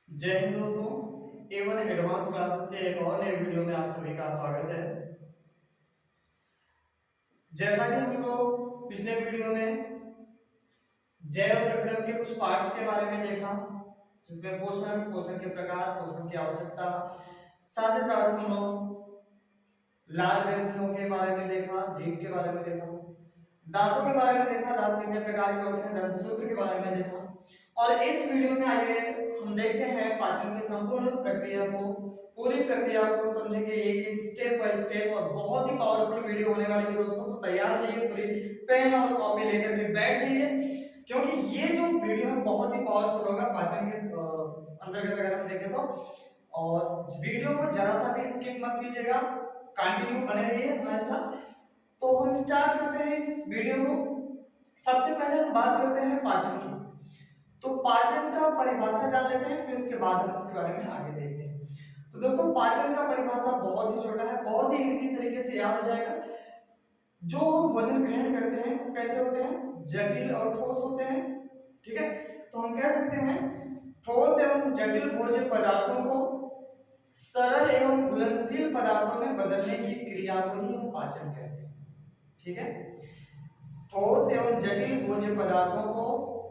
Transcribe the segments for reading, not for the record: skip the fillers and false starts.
जय हिंद दोस्तों, A1 advance classes के एक और नए वीडियो में आप सभी का स्वागत है। जैसा कि हम लोग पिछले वीडियो में जैव प्रक्रम के कुछ पार्ट्स के बारे में देखा, जिसमें पोषण, पोषण के प्रकार, पोषण की आवश्यकता, साथ ही साथ हम लोग लाल ग्रंथियों के बारे में देखा, जीभ के बारे में देखा, दांतों के बारे में देखा, दांत कितने प्रकार के होते हैं, दंत सूत्र के बारे में देखा। और इस वीडियो में आइए हम देखते हैं पाचन की संपूर्ण प्रक्रिया को, पूरी प्रक्रिया को समझेंगे एक एक स्टेप बाय स्टेप। और बहुत ही पावरफुल वीडियो होने वाली है दोस्तों, तो तैयार रहिए, पूरी पेन और कॉपी लेकर के बैठ जाइए, क्योंकि ये जो वीडियो है बहुत ही पावरफुल होगा पाचन के अंतर्गत अगर हम देखें तो। और इस वीडियो को जरा सा भी स्किप मत कीजिएगा, कंटिन्यू बने रहिए हमारे साथ। तो हम स्टार्ट करते हैं इस वीडियो को। सबसे पहले हम बात करते हैं पाचन की। तो पाचन का परिभाषा जान लेते हैं, फिर इसके बाद हम इसके बारे में आगे देखते हैं। तो दोस्तों पाचन का परिभाषा बहुत ही छोटा है, बहुत ही इसी तरीके से याद हो जाएगा। जो हम भोजन ग्रहण करते हैं वो कैसे होते हैं, जटिल और ठोस होते हैं। ठीक है, तो हम कह सकते हैं ठोस एवं जटिल भोज्य पदार्थों को सरल एवं घुलनशील पदार्थों में बदलने की क्रिया को ही हम पाचन कहते हैं। ठीक है, ठोस एवं जटिल भोज्य पदार्थों को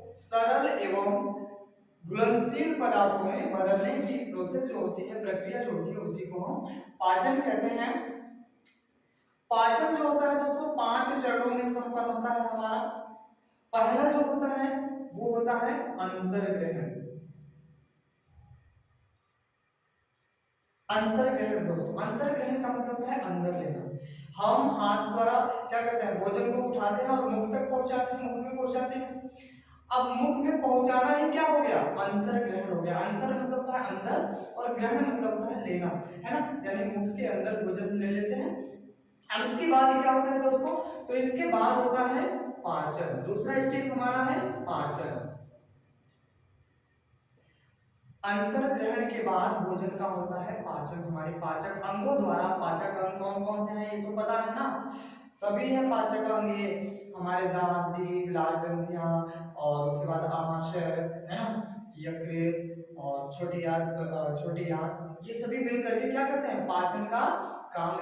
सरल एवं घुलनशील पदार्थों में बदलने की प्रोसेस जो होती है, प्रक्रिया जो होती है, उसी को हम पाचन कहते हैं। पाचन जो होता है दोस्तों 5 चरणों में संपन्न होता है हमारा। पहला जो होता है वो होता है अंतर्ग्रहण। अंतर्ग्रहण दोस्तों, अंतर्ग्रहण का मतलब होता है अंदर लेना। हम हाथ द्वारा क्या करते हैं, भोजन को उठाते हैं और मुख तक पहुंचाते हैं, मुख में पहुंचाते हैं। अब मुख में पहुंचाना ही क्या हो गया, अंतर्ग्रहण हो गया। अंतर मतलब होता है अंदर और ग्रहण मतलब होता है लेना, है ना, यानी मुख के अंदर भोजन ले लेते हैं। अब इसके बाद क्या होता है दोस्तों, तो इसके बाद होता है पाचन। दूसरा स्टेप हमारा है पाचन। अंतर्ग्रहण के बाद भोजन का होता है पाचन। हमारे पाचक अंगों द्वारा, पाचक अंग कौन कौन से हैं ये तो पता है ना, सभी है पाचक अंग। ये हमारे दांत, जीभ, लाल ग्रंथियां, और उसके बाद आमाशय, है ना, यकृत और छोटी आंत, ये सभी मिल करके क्या करते हैं, पाचन का काम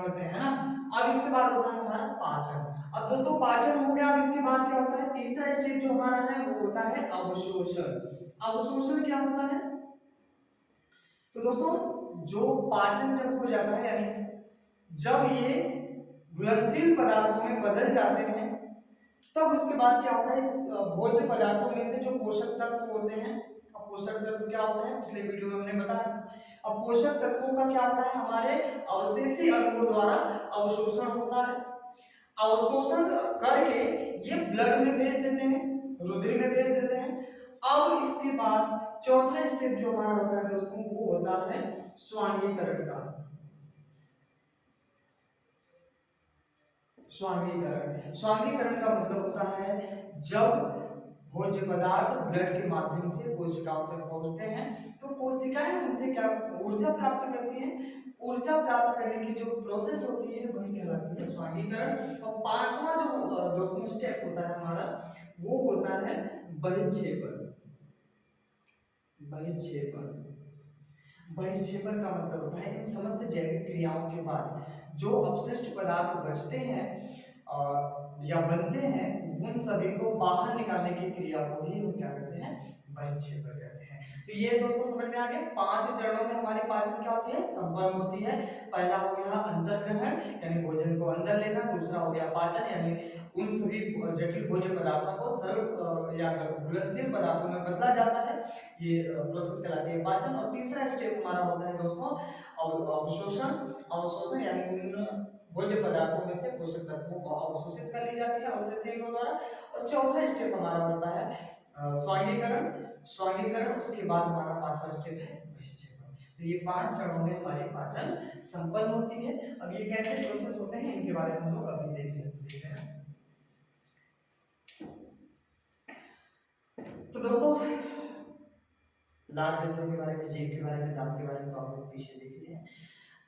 करते हैं, है ना। अब इसके बाद होता है हमारा पाचन। अब दोस्तों पाचन हो गया, अब इसके बाद क्या होता है, तीसरा स्टेप जो हमारा है वो होता है अवशोषण। अवशोषण क्या होता है, तो दोस्तों जो पाचन जब हो जाता है, यानी जब ये घुलनशील पदार्थों में बदल जाते हैं, तब उसके बाद क्या होता है, इस भोज्य पदार्थों में से जो पोषक तत्व होते हैं। अब पोषक तत्व क्या होता है, पिछले वीडियो में हमने बताया था। अब पोषक तत्वों का क्या होता है, हमारे अवशेषी अंगों द्वारा अवशोषण होता है। अवशोषण करके ये ब्लड में भेज देते हैं, रुधिर में भेज देते हैं। अब इसके बाद चौथा स्टेप जो हमारा होता है दोस्तों, वो होता है स्वांगीकरण का। स्वांगीकरण, स्वांगीकरण का मतलब होता है जब भोज्य पदार्थ ब्लड के माध्यम से कोशिकाओं तक पहुंचते हैं, तो कोशिकाएं उनसे क्या ऊर्जा प्राप्त करती हैं। ऊर्जा प्राप्त करने की जो प्रोसेस होती है वही कहलाती है स्वांगीकरण। और पांचवा जो दोस्तों स्टेप होता है हमारा, वो होता है बहिक्षेपण। बहिक्षेपण, बहिक्षेपण का मतलब होता है इन समस्त जैविक क्रियाओं के बाद जो अपशिष्ट पदार्थ बचते हैं या बनते हैं, उन सभी को बाहर निकालने की क्रिया को ही हम क्या कहते हैं, बहिक्षेपण कहते हैं। तो ये दोस्तों समझ में आ गया, 5 चरणों में हमारी पाचन क्या होती है, संपन्न होती है। पहला हो गया अंतर्ग्रहण, यानी भोजन को अंदर लेना। दूसरा हो गया पाचन, यानी उन सभी जटिल भोज्य पदार्थों को सरल या घुलनशील पदार्थों में बदला जाता है, ये प्रोसेस कहलाती है पाचन। और तीसरा स्टेप हमारा होता है दोस्तों अवशोषण। अवशोषण यानी उन भोज्य पदार्थों में से पोषक तत्वों को अवशोषित कर ली जाती है अवशेषी अंगों द्वारा। और चौथा स्टेप हमारा होता है स्वांगीकरण। स्वांगीकरण, उसके बाद हमारा पांचवा स्टेप है बहिक्षेपण। तो ये 5 चरणों में हमारी पाचन संपन्न होती है। अब ये कैसे प्रोसेस होते हैं इनके बारे में हम लोग अभी देख रहे हैं। तो दोस्तों लाल ग्रंथियों के बारे में, जीभ के बारे में, दांत के बारे में तो आप लोग पीछे देख लिए हैं।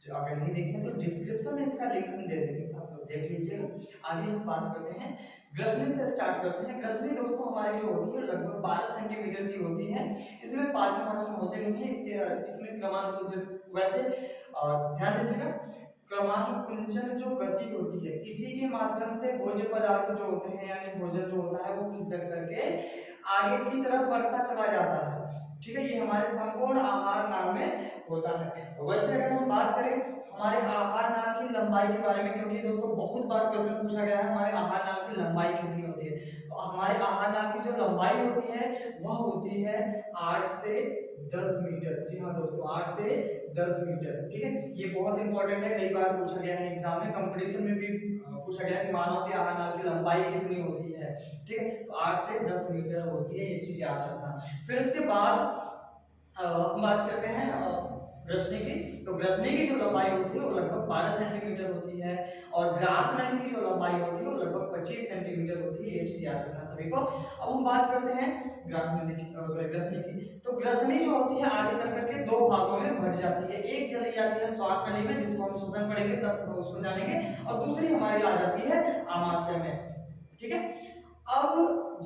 जो अगर नहीं देखे तो डिस्क्रिप्शन में इसका लिंक हम दे देंगे, आप लोग देख लीजिएगा। आगे हम बात करते हैं, ग्रसनी से स्टार्ट करते हैं। ग्रसनी दोस्तों हमारी जो होती है लगभग 12 सेंटीमीटर की होती है। इसमें पाचन होते नहीं है, इसमें क्रमानुकुंजन, वैसे ध्यान दीजिएगा, क्रमानुकुंजन जो गति होती है इसी के माध्यम से भोज्य पदार्थ जो होते हैं यानी भोजन जो होता है वो खिसक करके आगे की तरफ बढ़ता चला जाता है। ठीक है, ये हमारे संपूर्ण आहार नाल में होता है। वैसे अगर हम बात करें हमारे आहार नाल की लंबाई के बारे में, क्योंकि दोस्तों बहुत बार क्वेश्चन पूछा गया है हमारे आहार नाल की लंबाई कितनी होती है, तो हमारे आहार नाल की जो लंबाई होती है वह होती है 8 से 10 मीटर। जी हाँ दोस्तों, 8 से 10 मीटर। ठीक है, ये बहुत इंपॉर्टेंट है, कई बार पूछा गया है एग्जाम में, कंपटीशन में भी पूछा गया है कि मानव के आहार नाल की लंबाई कितनी होती है। ठीक है, तो 8 से 10 मीटर होती है, ये चीज याद रखना। फिर उसके बाद हम बात करते हैं ग्रसनी की। तो ग्रसनी की जो लंबाई होती है वो लगभग 12 सेंटीमीटर होती है और ग्रास नली की जो लंबाई होती है वो लगभग 25 सेंटीमीटर होती है, ये चीज याद रखना सभी को। अब हम बात करते हैं ग्रास नली की, सॉरी ग्रसनी की। तो ग्रसनी जो होती है आगे चल करके दो भागों में बढ़ जाती है, एक चली जाती है श्वास नली में जिसको हम श्वसन पढ़ेंगे तब उसको जानेंगे, और दूसरी हमारी आ जाती है आमाशय में। ठीक है, अब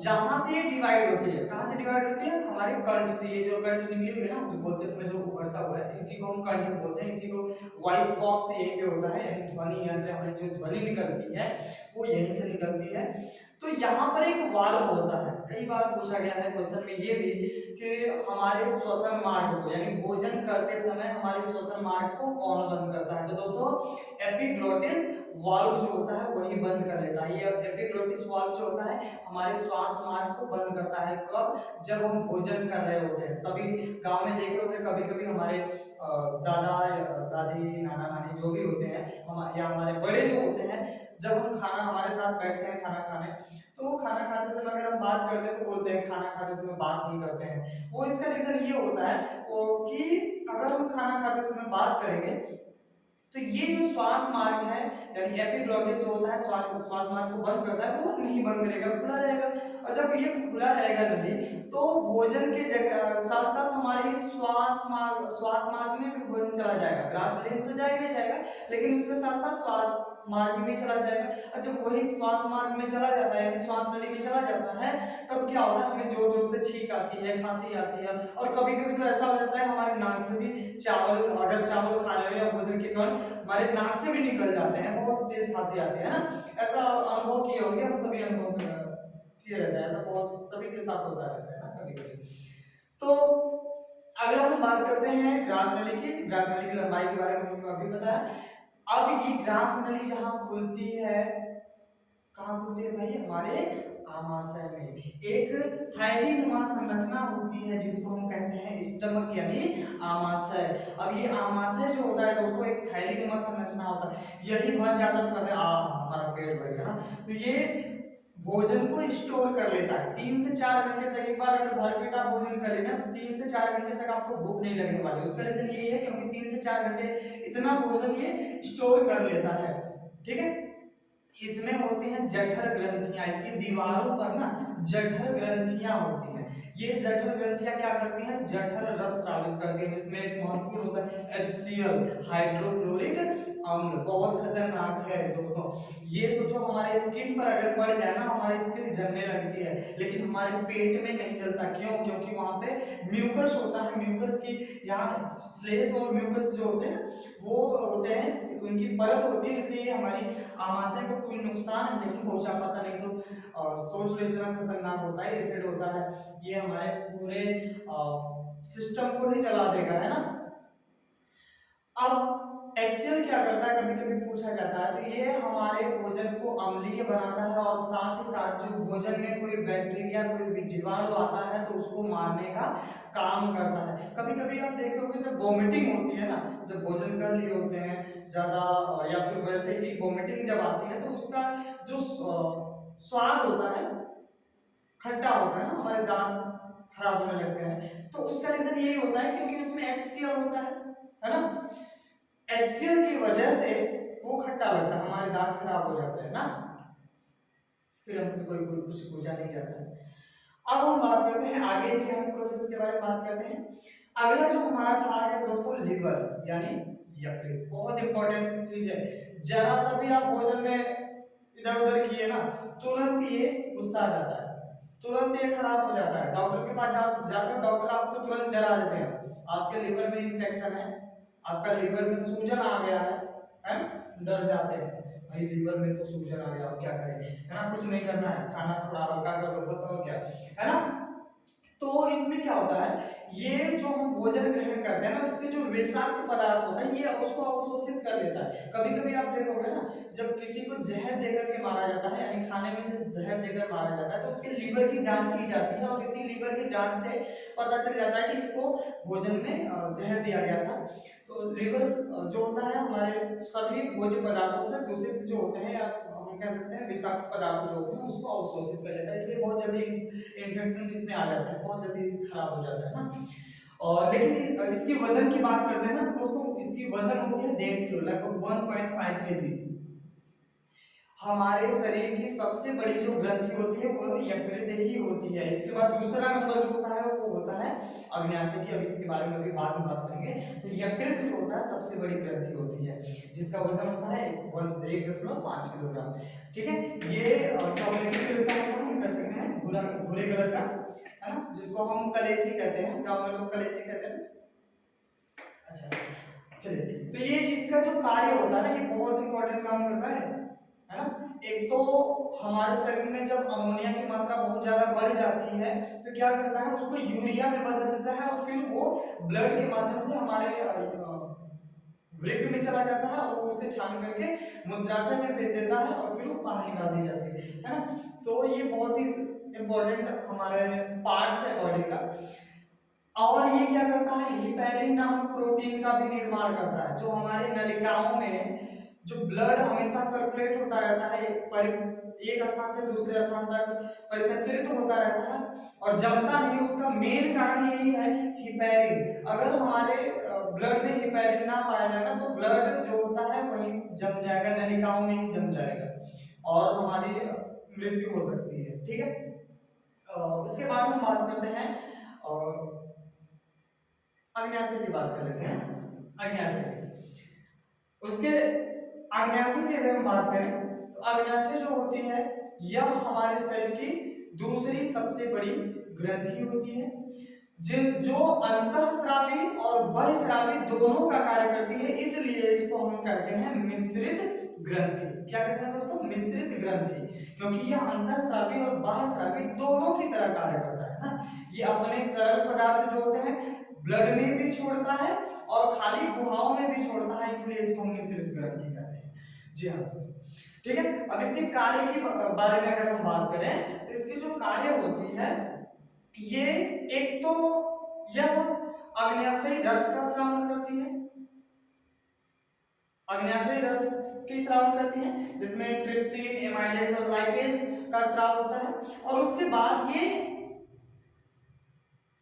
जहां से ये डिवाइड होती है, कहां से डिवाइड होती है, हमारे कंठ से। ये जो कंठ निकली हुई है ना, जो बोलते समय जो उभरता हुआ है इसी को हम कंठ बोलते हैं, इसी को वॉइस बॉक्स यहीं पे होता है, यानी ध्वनि यंत्र, हमारी जो ध्वनि निकलती है वो यहीं से निकलती है। तो यहाँ पर एक वाल्व होता है, कई बार पूछा गया है क्वेश्चन में ये भी कि हमारे श्वसन मार्ग को यानी भोजन करते समय हमारे श्वसन मार्ग को कौन बंद करता है, तो दोस्तों एपिग्लोटिस वाल्व जो होता है वही बंद कर लेता है। ये एपिग्लोटिस वाल्व जो होता है हमारे श्वास मार्ग को बंद करता है, कब, जब हम भोजन कर रहे होते हैं तभी। गांव में देखे होंगे कभी कभी हमारे दादा दादी नाना नानी जो भी होते हैं हम या हमारे बड़े जो होते हैं, जब हम खाना हमारे साथ बैठते हैं खाना खाने, तो खाना खाते समय अगर हम बात करते हैं तो बोलते हैं खाना खाते समय बात नहीं करते हैं। वो इसका रीजन ये होता है वो कि अगर हम खाना खाते समय बात करेंगे तो ये जो श्वास मार्ग है यानी एपिग्लोटिस जो होता है श्वास मार्ग को बंद करता है, वो नहीं बंद करेगा, खुला रहेगा। और जब ये खुला रहेगा नली तो भोजन के जगह साथ साथ हमारे श्वास मार्ग में भी भोजन चला जाएगा, ग्रास नली में तो जाएगा ही जाएगा, लेकिन उसके साथ साथ श्वास मार्ग में भी चला जाएगा। और जब वही श्वास मार्ग में चला जाता है यानी श्वास नली में चला जाता है, तब क्या होता है, हमें जोर जोर से छींक आती है, खांसी आती है, और कभी कभी तो ऐसा हो जाता है हमारे नाक से भी चावल, अगर चावल खा रहे हो या भोजन के कण हमारे नाक से भी निकल जाते हैं, बहुत तेज खांसी आती है ना। ऐसा अनुभव किए होंगे, हम सभी अनुभव किए रहते हैं, ऐसा बहुत सभी के साथ होता रहता है ना कभी कभी। तो अगला हम बात करते हैं ग्रास नली की। ग्रास नली की लंबाई के बारे में हमने अभी बताया। अब ये ग्रास नली जहां खुलती है, कहां खुलती है भाई, हमारे आमाशय में एक थैलीनुमा संरचना होती है जिसको हम कहते हैं स्टमक यानी आमाशय। अब ये आमाशय जो होता है दोस्तों एक थैलीनुमा संरचना होता है, यही बहुत ज्यादा तो कहते हैं हमारा पेट भर गया ना, तो ये भोजन को स्टोर कर लेता है 3 से 4 घंटे तक। एक बार अगर भरपेट आप भोजन कर लेना तो 3 से 4 घंटे तक आपको भूख नहीं लगने वाली। उसका रीजन यही है क्योंकि 3 से 4 घंटे इतना भोजन ये स्टोर कर लेता है। ठीक है, इसमें होती हैं जठर ग्रंथियां, इसकी दीवारों पर ना जठर ग्रंथियां होती हैं। ये जठर ग्रंथियां क्या करती हैं, जठर रस स्रावित करती हैं, जिसमें एक महत्वपूर्ण होता है HCl हाइड्रोक्लोरिक अम्ल, बहुत खतरनाक है दोस्तों। ये सोचो हमारे स्किन पर अगर पड़ जाए ना हमारी स्किन जलने लगती है, लेकिन हमारे पेट में नहीं जलता, क्यों, क्योंकि वहां पे म्यूकस होता है, म्यूकस की यहाँ श्लेष्म और म्यूकस जो होते हैं ना वो होते हैं, उनकी परत होती है, इसलिए हमारी आमाशय को कोई नुकसान नहीं पहुंचा पाता। नहीं तो सोच लो इतना खतरनाक होता है, एसिड होता है, ये हमारे पूरे सिस्टम को ही जला देगा, है ना। अब HCl क्या करता है, कभी कभी पूछा जाता है, तो ये हमारे भोजन को अम्लीय बनाता है और साथ ही साथ जो भोजन में कोई बैक्टीरिया कोई जीवाणु आता है तो उसको मारने का काम करता है। कभी कभी आप देखे होंगे जब वोमिटिंग होती है ना, जब भोजन कर लिए होते हैं ज्यादा या फिर वैसे ही वोमिटिंग जब आती है तो उसका जो स्वाद होता है खट्टा होता है ना, हमारे दांत खराब होने लगते हैं, तो उसका रीजन यही होता है क्योंकि उसमें HCl होता है ना। HCl की वजह से वो खट्टा लगता है, हमारे दांत खराब हो जाते हैं ना, फिर हमसे कोई कोई कुछ पूछा नहीं जाता है। अब हम बात करते हैं आगे के हम प्रोसेस के बारे में बात करते हैं। अगला जो हमारा भाग है दोस्तों लिवर यानी यकृत बहुत इंपॉर्टेंट चीज है। जरा सा भी आप भोजन में इधर उधर किए ना, तुरंत ये गुस्सा आ जाता है, तुरंत ये खराब हो जाता है। डॉक्टर के पास जाते हो, डॉक्टर आपको तुरंत डरा देते हैं, आपके लिवर में इन्फेक्शन है, आपका लिवर में सूजन आ गया है ना, डर जाते हैं भाई लीवर में तो सूजन आ गया, अब क्या करें, है ना, कुछ नहीं करना है, खाना थोड़ा हल्का कर दो बस, और क्या है ना। तो इसमें क्या होता है, ये जो हम भोजन ग्रहण करते हैं ना, उसके जो विषाक्त पदार्थ होता है ये उसको अवशोषित कर लेता है। कभी कभी आप देखोगे ना, जब किसी को जहर देकर के मारा जाता है, यानी खाने में से जहर देकर मारा जाता है, तो उसके लीवर की जांच की जाती है, और इसी लीवर की जांच से पता चल जाता है कि इसको भोजन में जहर दिया गया था। तो लीवर जो होता है हमारे सभी भोज्य पदार्थों से दूषित जो होते हैं, या हम कह सकते हैं विषाक्त पदार्थ जो होते हैं, उसको अवशोषित कर लेता है, इसलिए बहुत जल्दी इन्फेक्शन इसमें आ जाता है, बहुत जल्दी खराब हो जाता है ना। और लेकिन इसकी वजन की बात करते हैं ना, तो दोस्तों इसकी वजन होती है 1.5 किलो, लगभग 1.5 केजी। हमारे शरीर की सबसे बड़ी जो ग्रंथि होती है वो यकृत ही होती है। इसके बाद दूसरा नंबर जो होता है वो होता है अग्न्याशय की, अब इसके बारे में भी बाद में बात करेंगे। तो यकृत जो होता है सबसे बड़ी ग्रंथि होती है, जिसका वजन होता है 1.5 किलोग्राम। ठीक है, ये चॉकलेटी कलर का होता है, हम कह सकते हैं भूरा भूरे कलर का, है ना, जिसको हम कलेजी कहते हैं, गांव में लोग कलेजी कहते हैं। अच्छा चलिए, तो ये इसका जो कार्य होता है ना, ये बहुत इंपॉर्टेंट काम करता है ना। एक तो हमारे शरीर में जब अमोनिया की मात्रा बहुत ज्यादा बढ़ जाती है, तो क्या करता है, उसको यूरिया में बदल देता है, और फिर वो ब्लड के माध्यम से हमारे वृक्क में चला जाता है, और वो उसे छान करके मूत्राशय में भेज देता है, और फिर वो बाहर निकाल दी जाती है ना। तो ये बहुत ही इंपॉर्टेंट हमारे पार्ट्स है बॉडी का। और ये क्या करता है, हिपैरिन नामक प्रोटीन का भी निर्माण करता है, जो हमारे नलिकाओं में जो ब्लड हमेशा सर्कुलेट होता रहता है, एक स्थान से दूसरे स्थान तक परिसंचरित होता रहता है, और जमता नहीं, उसका मेन कारण यही है हिपैरिन। अगर हमारे ब्लड में हिपैरिन ना पाया जाए ना, तो ब्लड जो होता है वही जम जाएगा, नलिकाओं में ही जम जाएगा, और हमारी मृत्यु हो सकती है। ठीक है, उसके बाद हम बात करते हैं अग्न्याशय की बात कर लेते हैं। अग्न्याशय, उसके अग्न्याशय की अगर हम बात करें, तो अग्न्याशय जो होती है यह हमारे शरीर की दूसरी सबसे बड़ी ग्रंथि होती है, जो अंतःस्रावी और बहिःस्रावी दोनों का कार्य करती है, इसलिए इसको हम कहते हैं मिश्रित ग्रंथि। क्या कहते हैं दोस्तों, मिश्रित ग्रंथि, क्योंकि यह अंतःस्रावी और बाह्यस्रावी दोनों की तरह कार्य करता है ना। ये अपने तरल पदार्थ जो होते हैं ब्लड में भी छोड़ता है, और खाली गुहाओं में भी छोड़ता है, इसलिए इसको मिश्रित ग्रंथि कहते हैं। जी हाँ दोस्तों, ठीक है। अब इसके कार्य की बारे में अगर हम बात करें, तो इसकी जो कार्य होती है, ये एक तो यह अग्न्याशयी रस का स्राव करती है, अग्न्याशयी रस की स्राव करती है, जिसमें ट्रिप्सिन, एमाइलेज और लाइपेज का स्राव होता है, और उसके बाद ये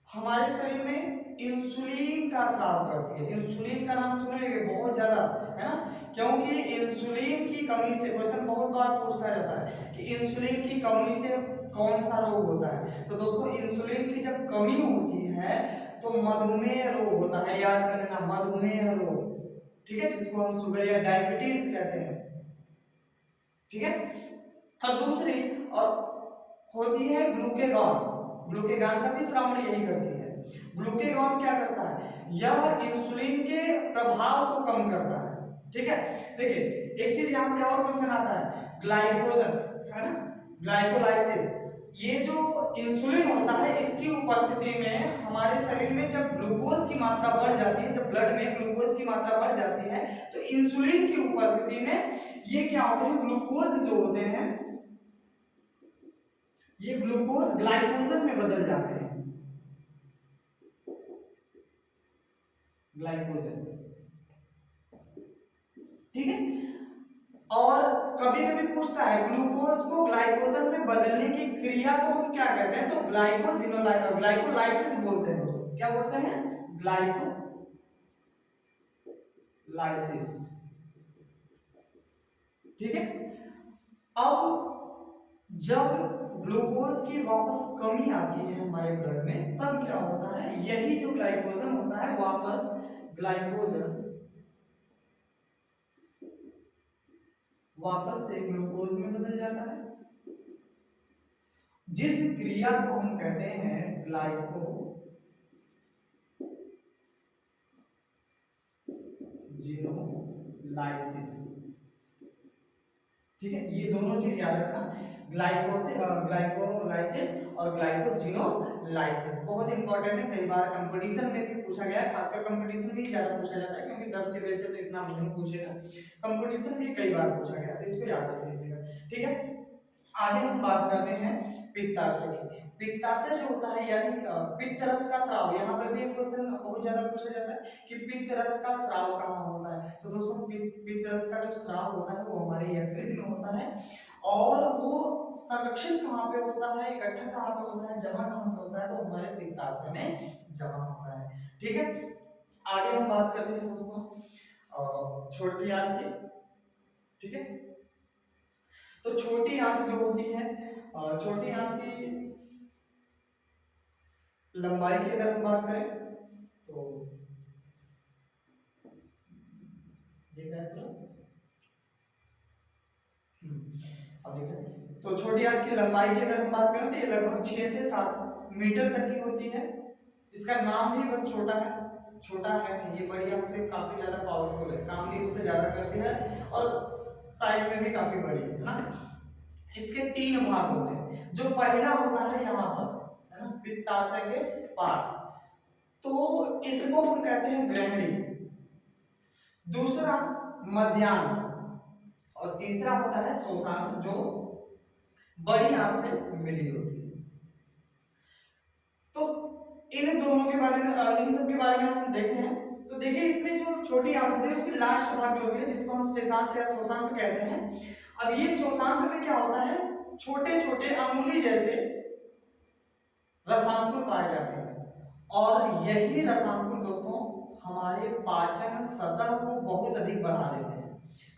हमारे शरीर में इंसुलिन का स्राव करती है। इंसुलिन का नाम सुनेंगे बहुत ज्यादा, है ना, क्योंकि इंसुलिन की कमी से क्वेश्चन बहुत बार पूछा जाता है कि इंसुलिन की कमी से कौन सा रोग होता है। तो दोस्तों इंसुलिन की जब कमी होती है तो मधुमेह रोग होता है, याद कर लेना, मधुमेह रोग, ठीक है, जिसको हम शुगर या डायबिटीज कहते हैं। ठीक है, और दूसरी और होती है ग्लूकेगॉन। ग्लूकेगॉन का भी श्रावणी यही करती है। ग्लूकेगॉन क्या करता है, यह इंसुलिन के प्रभाव को कम करता है। ठीक है, देखिए एक चीज यहां से और क्वेश्चन आता है, ग्लाइकोजन, है ना, ग्लाइकोलाइसिस, ये जो इंसुलिन होता है इसकी उपस्थिति में हमारे शरीर में जब ग्लूकोज की मात्रा बढ़ जाती है, जब ब्लड में ग्लूकोज की मात्रा बढ़ जाती है, तो इंसुलिन की उपस्थिति में ये क्या होते हैं, ग्लूकोज जो होते हैं ये ग्लूकोज ग्लाइकोजन में बदल जाते हैं, ग्लाइकोजन। ठीक है, और कभी कभी पूछता है ग्लूकोज को ग्लाइकोजन में बदलने की क्रिया को हम क्या कहते हैं, तो ग्लाइकोलाइसिस बोलते हैं। क्या बोलते हैं, ग्लाइकोलाइसिस। ठीक है, अब जब ग्लूकोज की वापस कमी आती है हमारे ब्लड में, तब क्या होता है, यही जो ग्लाइकोजन होता है वापस ग्लाइकोजन वापस से ग्लूकोज में बदल जाता है। जिस क्रिया को हम कहते हैं ग्लाइकोजिनोलाइसिस। ठीक है, ये दोनों चीज याद रखना, ग्लाइकोलाइसिस और ग्लाइकोजिनोलाइसिस बहुत इंपॉर्टेंट है। कई बार कंपटीशन में भी पूछा गया है, खासकर कंपटीशन में ज्यादा पूछा जाता है क्योंकि 10 के वैसे तो इतना नहीं पूछेगा, कंपटीशन में कई बार पूछा गया, तो इसको याद रख लीजिएगा। ठीक है, आगे हम बात करते हैं पित्ताशय की। पित्ताशय जो होता है यानी पित्त रस का स्राव, यहाँ पर भी एक क्वेश्चन बहुत ज्यादा पूछा जाता है कि पित्त रस का स्राव कहाँ होता है। तो दोस्तों पित्त रस का जो स्राव होता है वो हमारे यकृत में होता है, और वो संरक्षण कहाँ पे होता है, इकट्ठा कहाँ पे होता है, जमा कहाँ पे होता है, तो हमारे पित्ताशय में जमा होता है। ठीक है, आगे हम बात करते हैं दोस्तों छोटी आंत की। ठीक है, तो छोटी आंत जो होती है, छोटी आंत की लंबाई की अगर हम बात करें तो देख रहे हैं अब देखें, तो छोटी आंत की लंबाई की अगर हम बात करें तो ये लगभग 6 से 7 मीटर तक की होती है। इसका नाम भी बस छोटा है, छोटा है नहीं, ये बड़ी आंत से काफी ज्यादा पावरफुल है, काम भी उससे ज्यादा करती है और साइज में भी काफी बड़ी है ना। इसके 3 भाग होते हैं। जो पहला होता है यहाँ पर, है ना, पित्ताशय के पास, तो इसको हम कहते हैं ग्रहणी। दूसरा मध्यांत, और तीसरा होता है शोषांत जो बड़ी आंत से मिली होती है। तो इन दोनों के बारे में, इन सब के बारे में हम देखते हैं। तो देखिए इसमें जो छोटी आंत होती है उसकी लास्ट भाग जो होती है जिसको हम शेषांत या शोषांत कहते हैं। अब ये शोषांत में क्या होता है, छोटे छोटे अंगुली जैसे रसांकुर पाए जाते हैं, और यही रसांकुर दोस्तों हमारे पाचन सतह को बहुत अधिक बढ़ा देते हैं।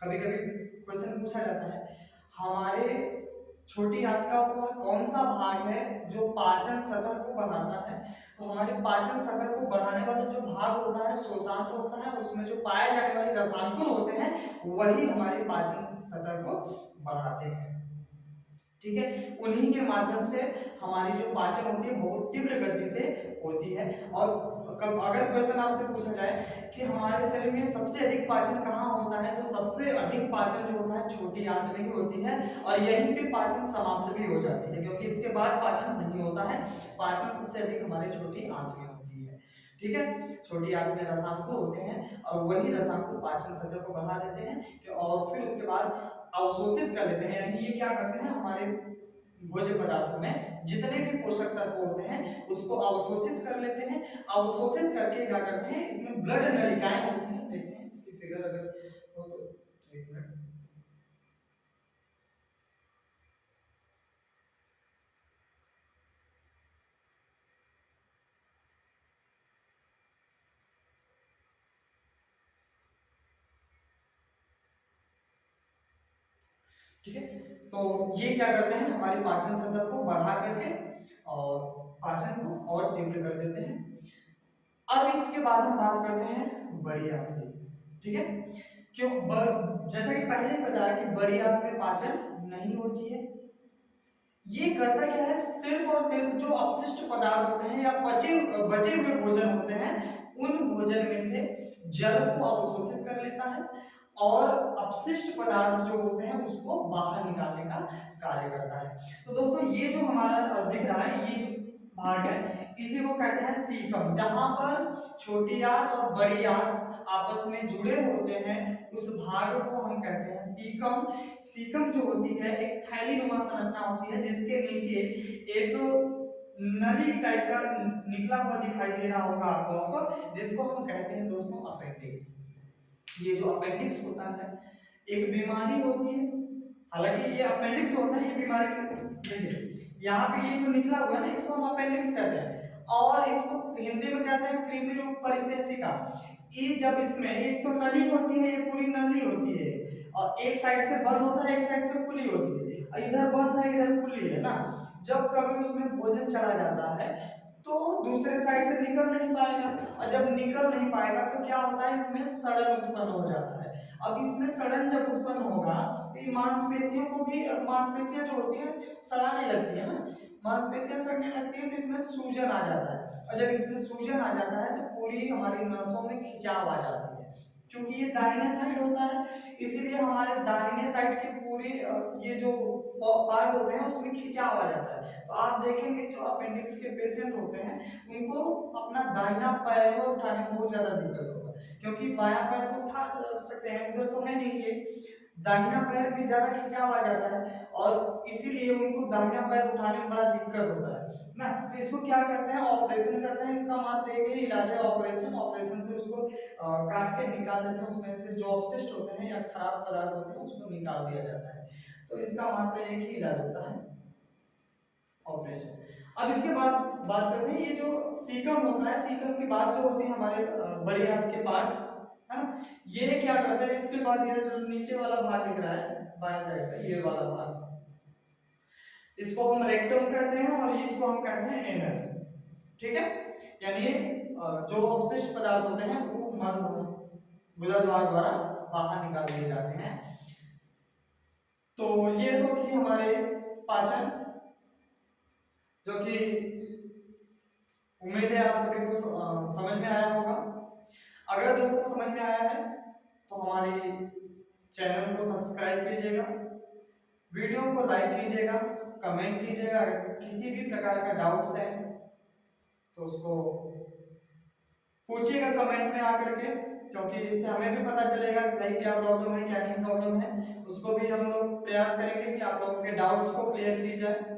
कभी कभी क्वेश्चन पूछा जाता है हमारे छोटी आंत का वह कौन सा भाग है जो पाचन सतह को बढ़ाता है। तो हमारे पाचन सतह को बढ़ाने वाला जो भाग होता है शोषांत होता है, उसमें जो पाए जाने वाले रसांकुर होते हैं वही हमारे पाचन सतह को बढ़ाते हैं। ठीक है, उन्हीं के माध्यम से हमारी जो पाचन होती है बहुत तीव्र गति से होती है। और अगर क्वेश्चन आपसे पूछा जाए कि हमारे शरीर में सबसे अधिक पाचन कहाँ होता है, तो सबसे अधिक पाचन जो होता है छोटी आंत में ही होती है, और यहीं पे पाचन समाप्त भी हो जाती है क्योंकि इसके बाद पाचन नहीं होता है। पाचन सबसे अधिक हमारे छोटी आंत में होती है। ठीक है, छोटी आंत में रसांकुर होते हैं और वही रसांकुर पाचन सतह को बढ़ा देते हैं और फिर उसके बाद अवशोषित कर लेते हैं। यानी ये क्या करते हैं, हमारे भोज्य पदार्थों में जितने भी पोषक तत्व होते हैं उसको अवशोषित कर लेते हैं। अवशोषित करके क्या करते हैं, इसमें ब्लड नलिकाएं होती हैं, देखते हैं इसकी फिगर अगर हो तो एक मिनट। ठीक है, तो ये क्या करते हैं, हमारी पाचन तंत्र को बढ़ा करके और पाचन को और तीव्र कर देते हैं। अब इसके बाद हम बात करते हैं बड़ी आंत की। ठीक है, क्यों जैसा कि पहले ही बताया कि बड़ी आंत में पाचन नहीं होती है। ये करता क्या है, सिर्फ और सिर्फ जो अपशिष्ट पदार्थ होते हैं या बचे हुए भोजन होते हैं उन भोजन में से जल को अवशोषित कर लेता है और अपशिष्ट पदार्थ जो होते हैं उसको बाहर निकालने का कार्य करता है। तो दोस्तों ये जो हमारा दिख रहा है, ये जो भाग है इसी को कहते हैं सीकम, जहां पर छोटी आंत और बड़ी आंत आपस में जुड़े होते हैं उस भाग को हम कहते हैं सीकम। सीकम जो होती है एक थैलीनुमा संरचना होती है जिसके नीचे एक नली टाइप का निकला हुआ दिखाई दे रहा होगा आप लोगों को, जिसको हम कहते हैं दोस्तों अपेंडिक्स। ये जो अपेंडिक्स होता है एक बीमारी होती है, हालांकि ये अपेंडिक्स होता है, ये बीमारी देखिए यहाँ पे ये जो निकला हुआ है ना इसको हम अपेंडिक्स कहते हैं, और इसको हिंदी में कहते हैं कृमि रूप परिशेषिका। ये जब इसमें एक तो नली होती है, ये पूरी नली होती है और एक साइड से बंद होता है एक साइड से खुली होती है, और इधर बंद है इधर खुली है ना। जब कभी उसमें भोजन चला जाता है तो दूसरे साइड से निकल नहीं पाएगा, और जब निकल नहीं पाएगा तो क्या होता है, इसमें सड़न उत्पन्न हो जाता है। अब इसमें सड़न जब उत्पन्न होगा ये मांसपेशियों को भी, मांसपेशियां जो होती है सड़ाने लगती है ना, मांसपेशियां सड़ने लगती है तो इसमें सूजन आ जाता है, और जब इसमें सूजन आ जाता है तो पूरी हमारी नसों में खिंचाव आ जाती है। क्योंकि ये दाहिने साइड होता है इसीलिए हमारे दाहिने साइड की पूरी ये जो पार्ट होते हैं उसमें खिंचाव आ जाता है। तो आप देखेंगे जो अपेंडिक्स के पेशेंट होते हैं उनको अपना दाहिना पैर को उठाने में बहुत ज्यादा दिक्कत होगा, क्योंकि बायां पैर तो उठा सकते हैं, उधर तो है नहीं, ये दाहिना पैर में ज्यादा खिंचाव आ जाता है और इसीलिए उनको दाहिना पैर उठाने में बड़ा दिक्कत होता है ना। तो इसको क्या करते हैं, ऑपरेशन करते हैं, इसका मात्र एक ही इलाज है ऑपरेशन। ऑपरेशन से उसको काट के निकाल देते हैं, उसमें से जो अपशिष्ट होते हैं या खराब पदार्थ होते हैं उसको निकाल दिया जाता है। तो इसका मात्र एक ही इलाज होता है, ऑपरेशन। अब इसके बाद बात करते हैं ये जो सीकम होता है, सीकम की बात जो होती है हमारे बड़े हाथ के पार्ट्स है ना, ये क्या करते हैं, इसके बाद ये जो नीचे वाला भाग दिख रहा है बाएं साइड का ये वाला भाग, इसको हम रेक्टम कहते हैं और इसको हम कहते हैं एनस, ठीक है। यानी जो अवशिष्ट पदार्थ होते हैं वो मल गुदद्वार द्वारा बाहर निकाल दिए जाते हैं। तो ये तो थी हमारे पाचन, जो कि उम्मीद है आप सभी को समझ में आया होगा। अगर दोस्तों समझ में आया है तो हमारी चैनल को सब्सक्राइब कीजिएगा, वीडियो को लाइक कीजिएगा, कमेंट कीजिएगा। अगर किसी भी प्रकार का डाउट्स है तो उसको पूछिएगा कमेंट में आकर के, क्योंकि इससे हमें भी पता चलेगा कि भाई क्या प्रॉब्लम है क्या नहीं प्रॉब्लम है। उसको भी हम लोग प्रयास करेंगे कि आप लोगों के डाउट्स को क्लियर की जाए।